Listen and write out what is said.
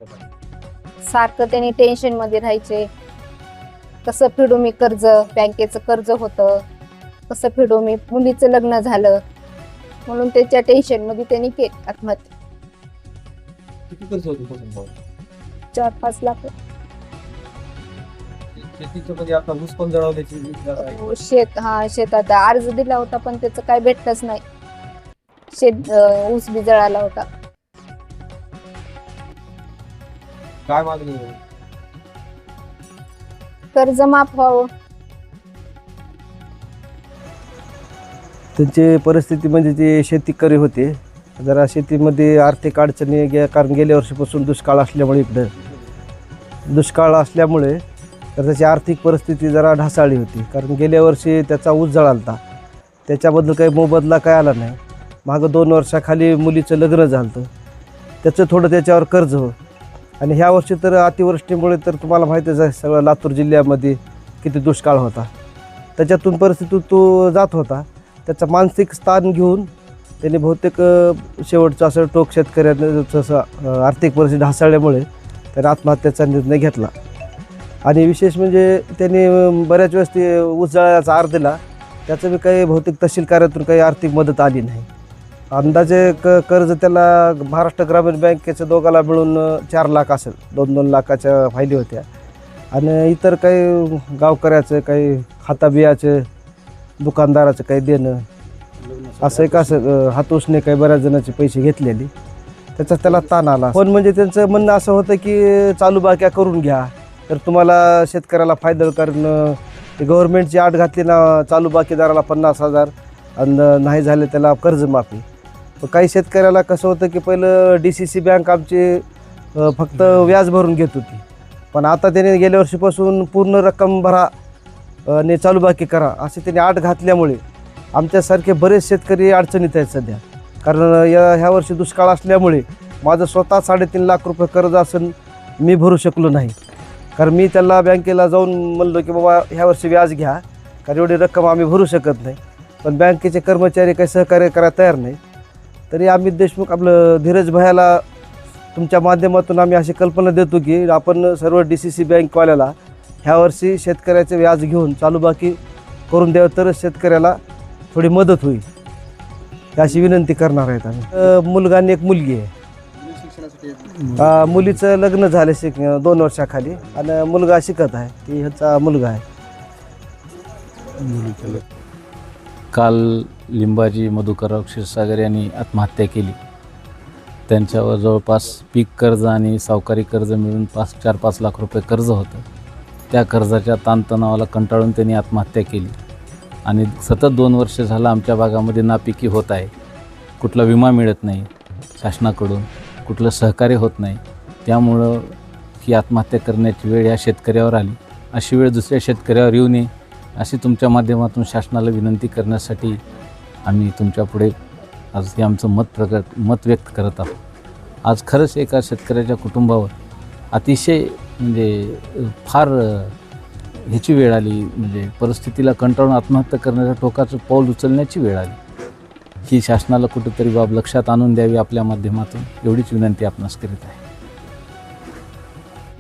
सारखं त्यांनी टेन्शन मध्ये राहायचे. कसं फेडू मी कर्ज, बँकेचं कर्ज होतं, कसं फेडू मी, मुलीचं लग्न झालं, म्हणून त्याच्या टेन्शन मध्ये त्यांनी केली आत्महत्या. किती कर्ज होतं कुटुंबावर? 4-5 लाख. शेतीचं म्हणजे आता ऊस पण जळवल्याची शेतात अर्ज दिला होता पण त्याचं काय भेटलंच नाही. ऊस बी जळाला होता. काय मागणी आहे? कर्ज माफ व्हावं. त्यांची परिस्थिती म्हणजे ते शेतकरी होते. जरा शेतीमध्ये आर्थिक अडचणी कारण गेल्या वर्षीपासून दुष्काळ असल्यामुळे तर त्याची आर्थिक परिस्थिती जरा ढासाळली होती. कारण गेल्या वर्षी त्याचा ऊस जळाला, त्याच्याबद्दल काही मोबदला काय आला नाही. मागं 2 वर्षाखाली मुलीचं लग्न झालं, त्याचं थोडं त्याच्यावर कर्ज हो. आणि ह्या वर्षी तर अतिवृष्टीमुळे तर तुम्हाला माहितीच आहे सगळं लातूर जिल्ह्यामध्ये किती दुष्काळ होता. त्याच्यातून परिस्थिती तो जात होता. त्याचा मानसिक स्थान घेऊन त्यांनी बहुतेक शेवटचं असं टोक शेतकऱ्यांना जसं आर्थिक परिस्थिती ढासळल्यामुळे त्याने आत्महत्येचा निर्णय घेतला. आणि विशेष म्हणजे त्यांनी बऱ्याच वेळेस ते ऊस जळायचा आर दिला, त्याचं बी काही बहुतेक तहसील कार्यातून काही आर्थिक मदत आली नाही. अंदाजे कर्ज त्याला महाराष्ट्र ग्रामीण बँकेचं दोघाला मिळून 4 लाख असेल, 2-2 लाखाच्या फायली होत्या. आणि इतर काही गावकऱ्याचं, काही हाताबियाचं, दुकानदाराचं काही देणं, असं एक असं हातोसने काही बऱ्याच जणांचे पैसे घेतलेले, त्याचा त्याला ताण आला. पण म्हणजे त्यांचं म्हणणं असं होतं की चालू बाक्या करून घ्या तर तुम्हाला शेतकऱ्याला फायदा होईल. कारण गव्हर्नमेंटची आट घातली ना, चालू बाकीदाराला 50,000 आणि नाही झाले त्याला कर्जमाफी. काही शेतकऱ्याला कसं होतं की पहिलं DCC बँक आमची फक्त व्याज भरून घेत होती, पण आता त्याने गेल्या वर्षीपासून पूर्ण रक्कम भरा आणि चालू बाकी करा असे त्यांनी आट घातल्यामुळे आमच्यासारखे बरेच शेतकरी अडचणीत आहेत सध्या. कारण ह्या वर्षी दुष्काळ असल्यामुळे माझं स्वतः 3.5 लाख रुपये कर्ज असून मी भरू शकलो नाही. कारण मी त्याला बँकेला जाऊन म्हणलो की बाबा ह्या वर्षी व्याज घ्या, कारण एवढी रक्कम आम्ही भरू शकत नाही. पण बँकेचे कर्मचारी काही सहकार्य करायला तयार नाही. तरी अमित देशमुख आपलं धीरज भैयाला तुमच्या माध्यमातून आम्ही अशी कल्पना देतो की आपण सर्व DCC बँकवाल्याला ह्या वर्षी शेतकऱ्याचे व्याज घेऊन चालू बाकी करून द्यावं, तरच शेतकऱ्याला थोडी मदत होईल अशी विनंती करणार आहेत आम्ही. मुलगा आणि एक मुलगी आहे. मुलीचं लग्न झालं 2 वर्षाखाली आणि मुलगा शिकत आहे, ती ह्याचा मुलगा आहे. काल लिंबाजी मधुकरराव क्षीरसागर यांनी आत्महत्या केली. त्यांच्यावर जवळपास पीक कर्ज आणि सावकारी कर्ज मिळून 4-5 लाख रुपये कर्ज होतं. त्या कर्जाच्या ताणतणावाला कंटाळून त्यांनी आत्महत्या केली. आणि सतत 2 वर्ष झालं आमच्या भागामध्ये नापिकी होत आहे. कुठला विमा मिळत नाही शासनाकडून, कुठलं सहकार्य होत नाही. त्यामुळं ही आत्महत्या करण्याची वेळ या शेतकऱ्यावर आली. अशी वेळ दुसऱ्या शेतकऱ्यावर येऊ नये अशी तुमच्या माध्यमातून शासनाला विनंती करण्यासाठी आम्ही तुमच्यापुढे आज हे आमचं मत व्यक्त करत आहोत. आज खरंच एका शेतकऱ्याच्या कुटुंबावर अतिशय म्हणजे फार ह्याची वेळ आली, म्हणजे परिस्थितीला कंटाळून आत्महत्या करण्याच्या टोकाचं पाऊल उचलण्याची वेळ आली. ही शासनाला कुठेतरी बाब लक्षात आणून द्यावी आपल्या माध्यमातून, एवढीच विनंती आपणास करीत आहे.